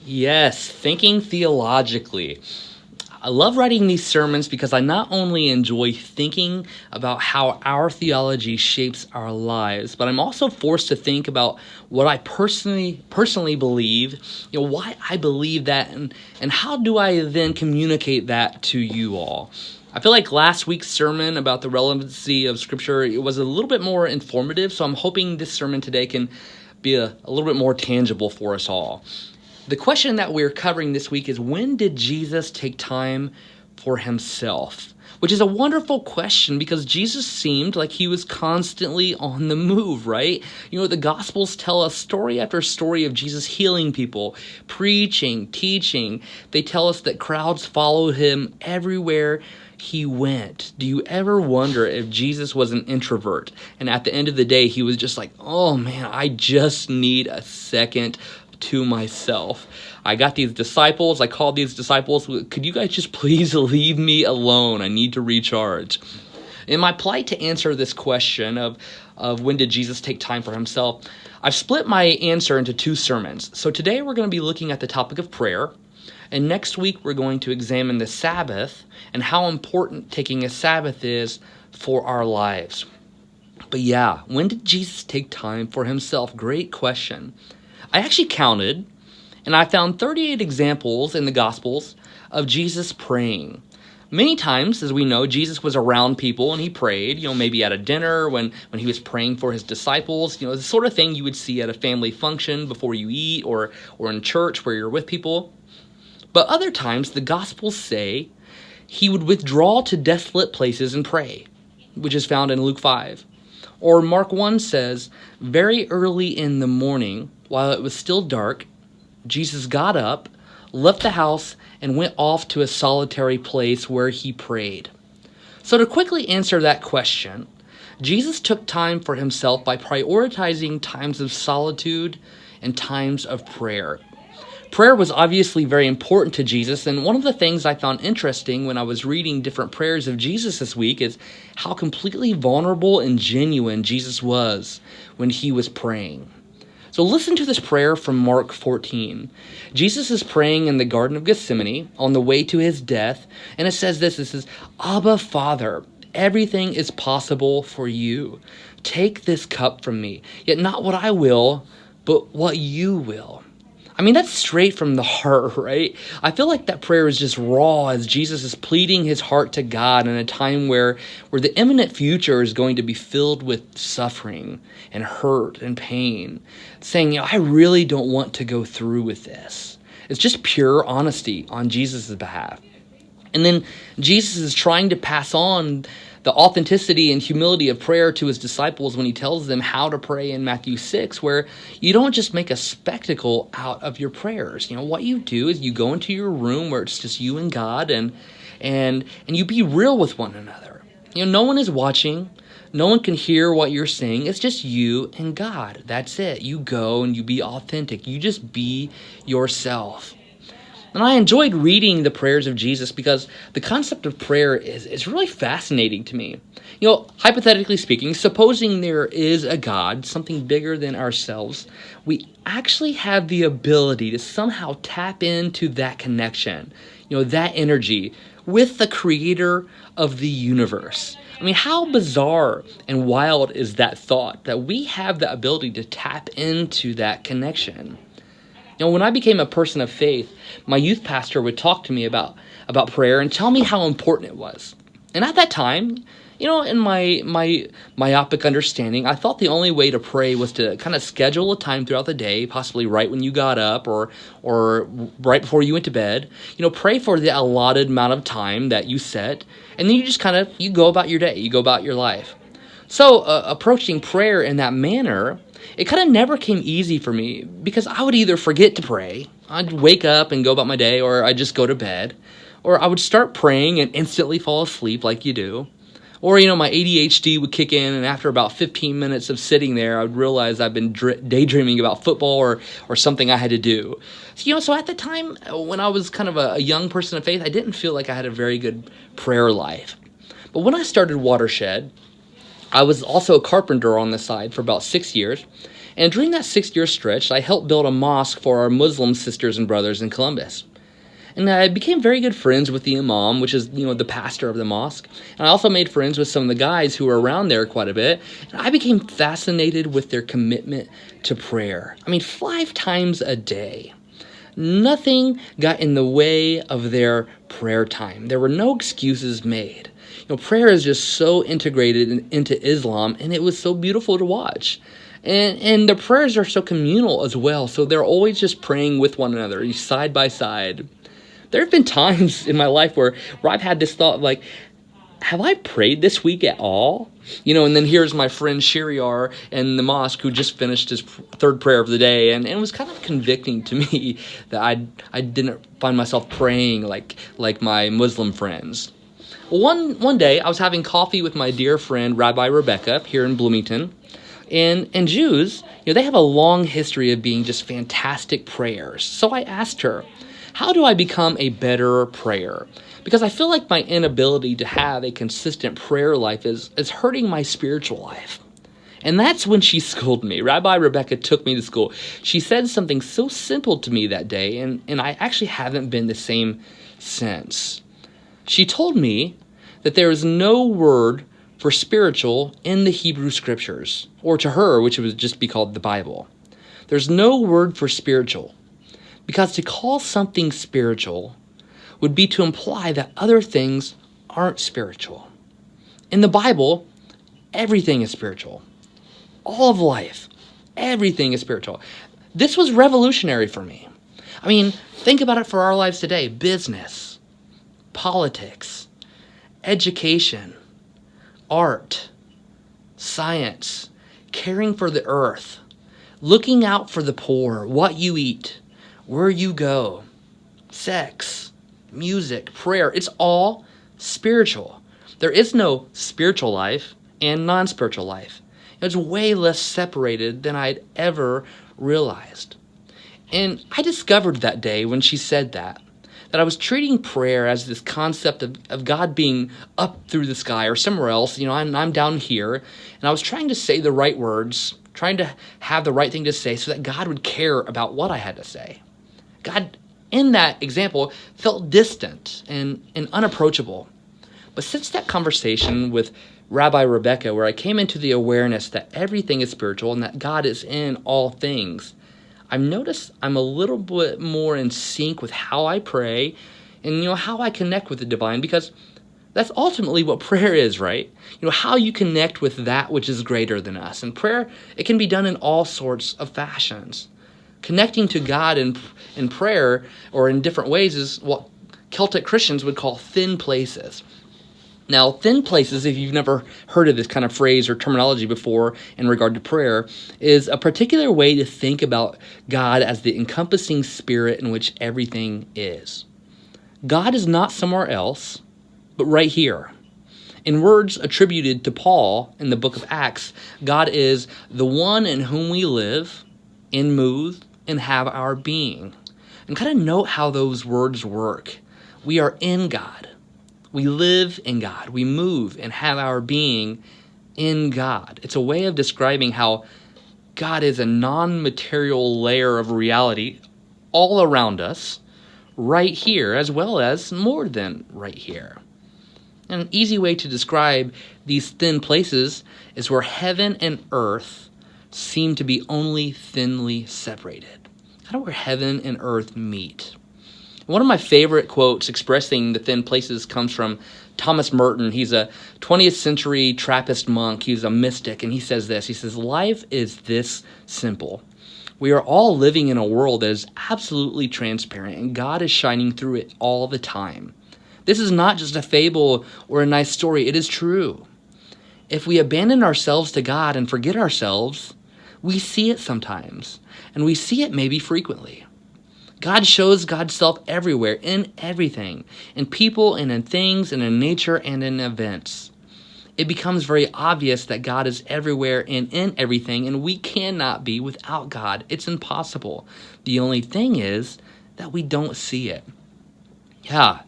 Yes, thinking theologically. I love writing these sermons because I not only enjoy thinking about how our theology shapes our lives, but I'm also forced to think about what I personally believe, why I believe that, and how do I then communicate that to you all. I feel like last week's sermon about the relevancy of Scripture, it was a little bit more informative, so I'm hoping this sermon today can be a little bit more tangible for us all. The question that we're covering this week is, when did Jesus take time for himself? Which is a wonderful question because Jesus seemed like he was constantly on the move, right? The Gospels tell us story after story of Jesus healing people, preaching, teaching. They tell us that crowds followed him everywhere he went. Do you ever wonder if Jesus was an introvert and at the end of the day he was just like, oh man, I just need a second to myself. I got these disciples. I called these disciples. Could you guys just please leave me alone? I need to recharge. In my plight to answer this question of when did Jesus take time for himself, I've split my answer into two sermons. So today we're going to be looking at the topic of prayer. And next week we're going to examine the Sabbath and how important taking a Sabbath is for our lives. But yeah, when did Jesus take time for himself? Great question. I actually counted, and I found 38 examples in the Gospels of Jesus praying. Many times, as we know, Jesus was around people and he prayed, maybe at a dinner when he was praying for his disciples, the sort of thing you would see at a family function before you eat or in church where you're with people. But other times, the Gospels say he would withdraw to desolate places and pray, which is found in Luke 5. Or Mark 1 says, very early in the morning, while it was still dark, Jesus got up, left the house, and went off to a solitary place where he prayed. So to quickly answer that question, Jesus took time for himself by prioritizing times of solitude and times of prayer. Prayer was obviously very important to Jesus, and one of the things I found interesting when I was reading different prayers of Jesus this week is how completely vulnerable and genuine Jesus was when he was praying. So listen to this prayer from Mark 14. Jesus is praying in the Garden of Gethsemane on the way to his death, and it says this, it says, Abba, Father, everything is possible for you. Take this cup from me, yet not what I will, but what you will. I mean, that's straight from the heart, right? I feel like that prayer is just raw as Jesus is pleading his heart to God in a time where the imminent future is going to be filled with suffering and hurt and pain, saying, I really don't want to go through with this. It's just pure honesty on Jesus' behalf. And then Jesus is trying to pass on the authenticity and humility of prayer to his disciples when he tells them how to pray in Matthew 6, where you don't just make a spectacle out of your prayers. What you do is you go into your room where it's just you and God, and you be real with one another. No one is watching. No one can hear what you're saying. It's just you and God. That's it. You go and you be authentic. You just be yourself. And I enjoyed reading the prayers of Jesus because the concept of prayer is really fascinating to me. Hypothetically speaking, supposing there is a God, something bigger than ourselves, we actually have the ability to somehow tap into that connection, that energy with the creator of the universe. I mean, how bizarre and wild is that thought that we have the ability to tap into that connection? When I became a person of faith, my youth pastor would talk to me about prayer and tell me how important it was. And at that time, in my myopic understanding, I thought the only way to pray was to kind of schedule a time throughout the day, possibly right when you got up or right before you went to bed. Pray for the allotted amount of time that you set, and then you just you go about your day, you go about your life. So approaching prayer in that manner, it kind of never came easy for me because I would either forget to pray, I'd wake up and go about my day, or I'd just go to bed, or I would start praying and instantly fall asleep like you do. Or, my ADHD would kick in, and after about 15 minutes of sitting there, I would realize I've been daydreaming about football or something I had to do. So at the time, when I was kind of a young person of faith, I didn't feel like I had a very good prayer life. But when I started Watershed, I was also a carpenter on the side for about 6 years. And during that 6-year stretch, I helped build a mosque for our Muslim sisters and brothers in Columbus. And I became very good friends with the imam, which is, the pastor of the mosque. And I also made friends with some of the guys who were around there quite a bit. And I became fascinated with their commitment to prayer. 5 times a day. Nothing got in the way of their prayer time. There were no excuses made. Prayer is just so integrated into Islam, and it was so beautiful to watch. And the prayers are so communal as well, so they're always just praying with one another, side by side. There have been times in my life where I've had this thought like, have I prayed this week at all? And then here's my friend Shiriar in the mosque who just finished his third prayer of the day, and it was kind of convicting to me that I didn't find myself praying like my Muslim friends. One day, I was having coffee with my dear friend Rabbi Rebecca here in Bloomington, and Jews, they have a long history of being just fantastic prayers. So I asked her, how do I become a better prayer? Because I feel like my inability to have a consistent prayer life is hurting my spiritual life. And that's when she schooled me. Rabbi Rebecca took me to school. She said something so simple to me that day, and I actually haven't been the same since. She told me that there is no word for spiritual in the Hebrew Scriptures, or to her, which would just be called the Bible. There's no word for spiritual, because to call something spiritual would be to imply that other things aren't spiritual. In the Bible, everything is spiritual. All of life, everything is spiritual. This was revolutionary for me. Think about it for our lives today. Business, politics, education, art, science, caring for the earth, looking out for the poor, what you eat, where you go, sex, music, prayer. It's all spiritual. There is no spiritual life and non-spiritual life. It's way less separated than I'd ever realized. And I discovered that day when she said that I was treating prayer as this concept of God being up through the sky or somewhere else. I'm down here, and I was trying to say the right words, trying to have the right thing to say so that God would care about what I had to say. God, in that example, felt distant and unapproachable. But since that conversation with Rabbi Rebecca, where I came into the awareness that everything is spiritual and that God is in all things, I've noticed I'm a little bit more in sync with how I pray and, how I connect with the divine, because that's ultimately what prayer is, right? How you connect with that which is greater than us. And prayer, it can be done in all sorts of fashions. Connecting to God in prayer or in different ways is what Celtic Christians would call thin places. Now, thin places, if you've never heard of this kind of phrase or terminology before in regard to prayer, is a particular way to think about God as the encompassing spirit in which everything is. God is not somewhere else, but right here. In words attributed to Paul in the book of Acts, God is the one in whom we live and move and have our being. And kind of note how those words work. We are in God. We live in God. We move and have our being in God. It's a way of describing how God is a non-material layer of reality all around us, right here, as well as more than right here. And an easy way to describe these thin places is where heaven and earth seem to be only thinly separated. Kind of where heaven and earth meet. One of my favorite quotes expressing the thin places comes from Thomas Merton. He's a 20th century Trappist monk. He's a mystic, and he says this. He says, "Life is this simple. We are all living in a world that is absolutely transparent, and God is shining through it all the time. This is not just a fable or a nice story. It is true. If we abandon ourselves to God and forget ourselves, we see it sometimes, and we see it maybe frequently. God shows God's self everywhere, in everything, in people and in things and in nature and in events. It becomes very obvious that God is everywhere and in everything, and we cannot be without God. It's impossible. The only thing is that we don't see it." Yeah,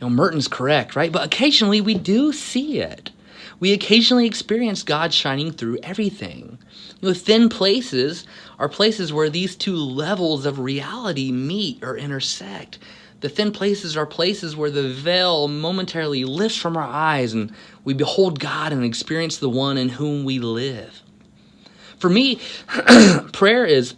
Merton's correct, right? But occasionally we do see it. we occasionally experience God shining through everything. Thin places are places where these two levels of reality meet or intersect. The thin places are places where the veil momentarily lifts from our eyes and we behold God and experience the one in whom we live. For me, prayer is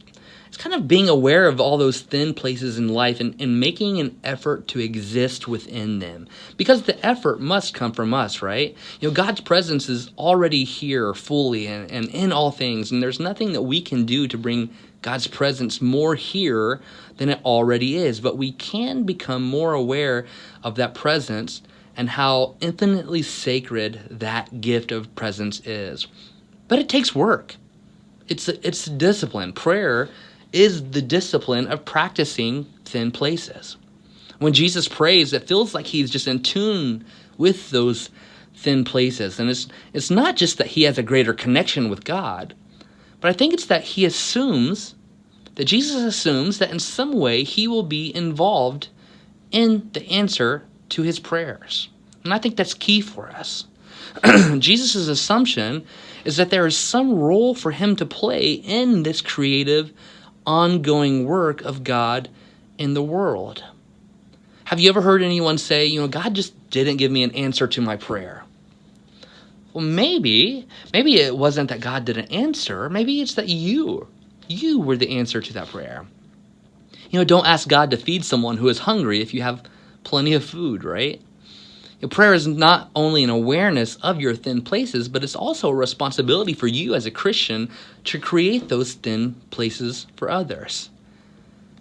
it's kind of being aware of all those thin places in life and making an effort to exist within them. Because the effort must come from us, right? God's presence is already here fully and in all things, and there's nothing that we can do to bring God's presence more here than it already is. But we can become more aware of that presence and how infinitely sacred that gift of presence is. But it takes work. It's a discipline. Prayer is the discipline of practicing thin places. When Jesus prays, it feels like he's just in tune with those thin places. And it's not just that he has a greater connection with God, but I think it's that Jesus assumes that in some way he will be involved in the answer to his prayers. And I think that's key for us. Jesus' assumption is that there is some role for him to play in this creative, ongoing work of God in the world. Have you ever heard anyone say, God just didn't give me an answer to my prayer? Well, maybe it wasn't that God didn't answer. Maybe it's that you were the answer to that prayer. Don't ask God to feed someone who is hungry if you have plenty of food, right? Prayer is not only an awareness of your thin places, but it's also a responsibility for you as a Christian to create those thin places for others.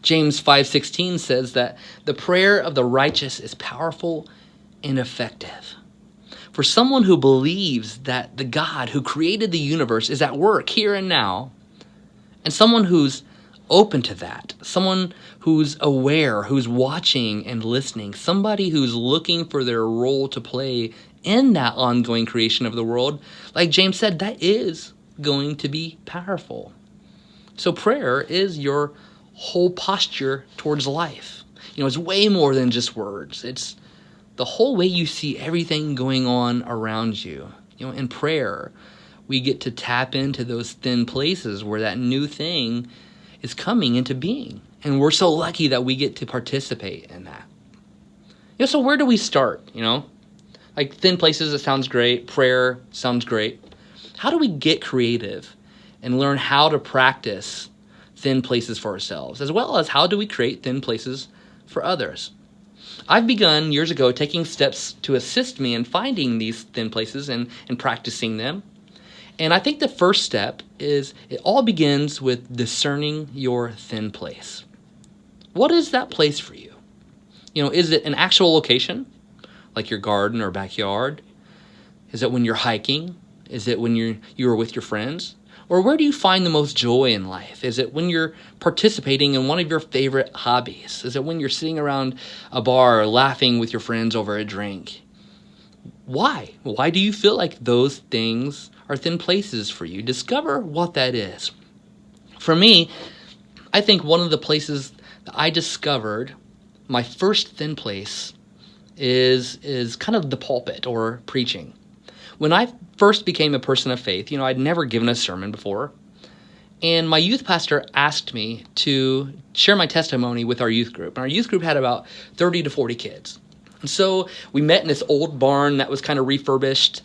James 5:16 says that the prayer of the righteous is powerful and effective. For someone who believes that the God who created the universe is at work here and now, and someone who's open to that, someone who's aware, who's watching and listening, somebody who's looking for their role to play in that ongoing creation of the world, like James said, that is going to be powerful. So prayer is your whole posture towards life. It's way more than just words. It's the whole way you see everything going on around you. In prayer, we get to tap into those thin places where that new thing is coming into being. And we're so lucky that we get to participate in that. So where do we start? Like thin places, it sounds great. Prayer sounds great. How do we get creative and learn how to practice thin places for ourselves, as well as how do we create thin places for others? I've begun years ago taking steps to assist me in finding these thin places and practicing them. And I think the first step is it all begins with discerning your thin place. What is that place for you? Is it an actual location, like your garden or backyard? Is it when you're hiking? Is it when you're with your friends? Or where do you find the most joy in life? Is it when you're participating in one of your favorite hobbies? Is it when you're sitting around a bar laughing with your friends over a drink? Why? Why do you feel like those things are thin places for you? Discover what that is. For me, I think one of the places that I discovered my first thin place is kind of the pulpit or preaching. When I first became a person of faith, I'd never given a sermon before. And my youth pastor asked me to share my testimony with our youth group. And our youth group had about 30 to 40 kids. And so we met in this old barn that was kind of refurbished.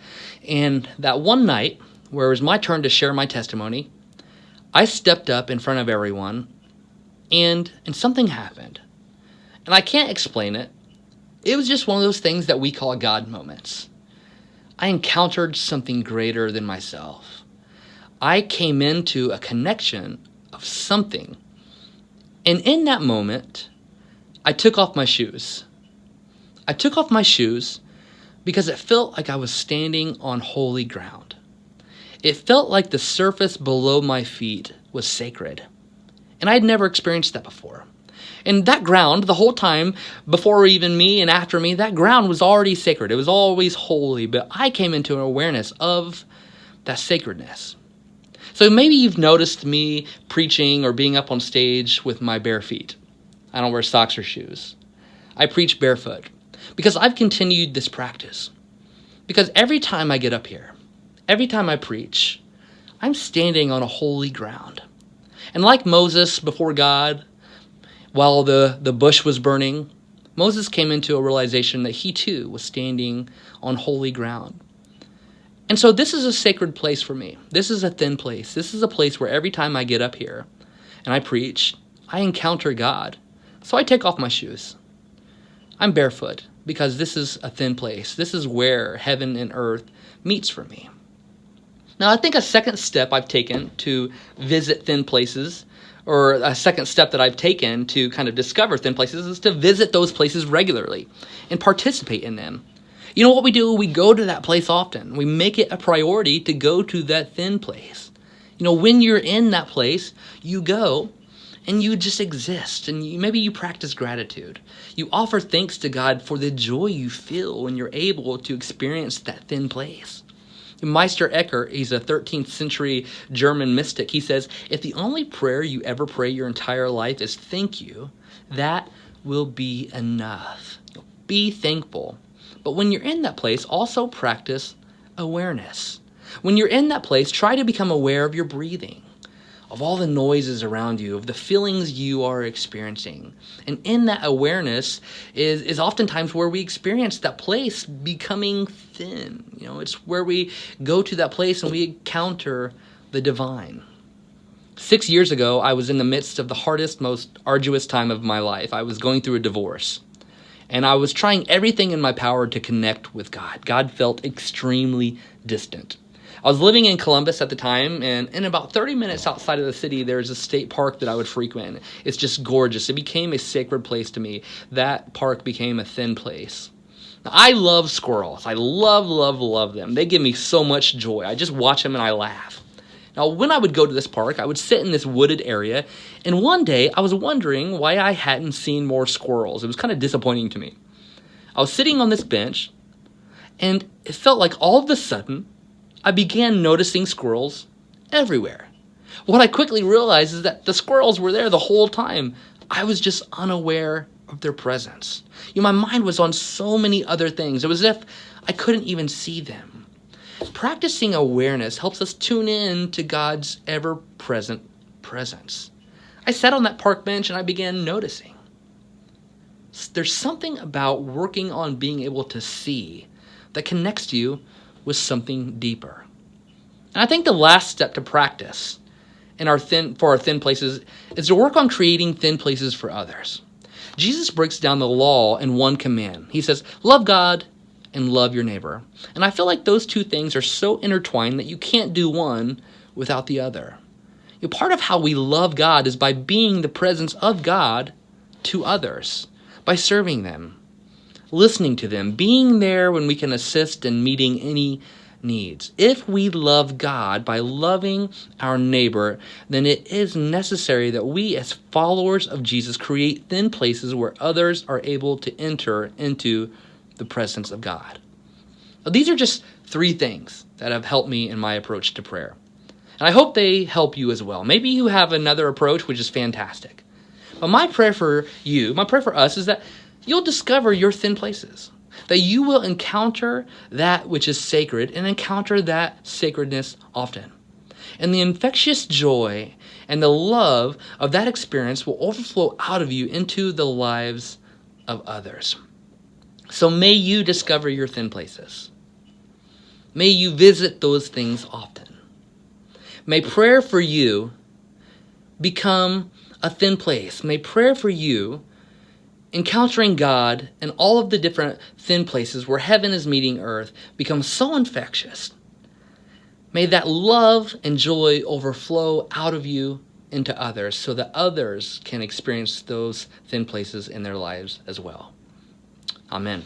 And that one night, where it was my turn to share my testimony, I stepped up in front of everyone, and something happened. And I can't explain it. It was just one of those things that we call God moments. I encountered something greater than myself. I came into a connection of something. And in that moment, I took off my shoes. I took off my shoes because it felt like I was standing on holy ground. It felt like the surface below my feet was sacred. And I'd never experienced that before. And that ground, the whole time, before even me and after me, that ground was already sacred. It was always holy, but I came into an awareness of that sacredness. So maybe you've noticed me preaching or being up on stage with my bare feet. I don't wear socks or shoes. I preach barefoot because I've continued this practice. Because every time I get up here, every time I preach, I'm standing on a holy ground. And like Moses before God, while the bush was burning, Moses came into a realization that he too was standing on holy ground. And so this is a sacred place for me. This is a thin place. This is a place where every time I get up here and I preach, I encounter God. So I take off my shoes. I'm barefoot because this is a thin place. This is where heaven and earth meets for me. Now, I think a second step I've taken to visit thin places, or a second step that I've taken to kind of discover thin places, is to visit those places regularly and participate in them. You know what we do? We go to that place often. We make it a priority to go to that thin place. You know, when you're in that place, you go and you just exist, and maybe you practice gratitude. You offer thanks to God for the joy you feel when you're able to experience that thin place. Meister Eckhart, he's a 13th century German mystic, he says, if the only prayer you ever pray your entire life is thank you, that will be enough. Be thankful. But when you're in that place, also practice awareness. When you're in that place, try to become aware of your breathing, of all the noises around you, of the feelings you are experiencing. And in that awareness is oftentimes where we experience that place becoming thin. You know, it's where we go to that place and we encounter the divine. 6 years ago, I was in the midst of the hardest, most arduous time of my life. I was going through a divorce. And I was trying everything in my power to connect with God. God felt extremely distant. I was living in Columbus at the time, and in about 30 minutes outside of the city, there's a state park that I would frequent. It's just gorgeous. It became a sacred place to me. That park became a thin place. Now, I love squirrels. I love them. They give me so much joy. I just watch them and I laugh. Now, when I would go to this park, I would sit in this wooded area, and one day I was wondering why I hadn't seen more squirrels. It was kind of disappointing to me. I was sitting on this bench, and it felt like all of a sudden, I began noticing squirrels everywhere. What I quickly realized is that the squirrels were there the whole time. I was just unaware of their presence. You know, my mind was on so many other things. It was as if I couldn't even see them. Practicing awareness helps us tune in to God's ever-present presence. I sat on that park bench and I began noticing. There's something about working on being able to see that connects you with something deeper. And I think the last step to practice for our thin places is to work on creating thin places for others. Jesus breaks down the law in one command. He says, love God and love your neighbor. And I feel like those two things are so intertwined that you can't do one without the other. You know, part of how we love God is by being the presence of God to others, by serving them, listening to them, being there when we can assist in meeting any needs. If we love God by loving our neighbor, then it is necessary that we as followers of Jesus create thin places where others are able to enter into the presence of God. Now, these are just 3 things that have helped me in my approach to prayer. And I hope they help you as well. Maybe you have another approach, which is fantastic. But my prayer for you, my prayer for us, is that you'll discover your thin places, that you will encounter that which is sacred and encounter that sacredness often. And the infectious joy and the love of that experience will overflow out of you into the lives of others. So may you discover your thin places. May you visit those things often. May prayer for you become a thin place. May prayer for you, encountering God and all of the different thin places where heaven is meeting earth, become so infectious. May that love and joy overflow out of you into others so that others can experience those thin places in their lives as well. Amen.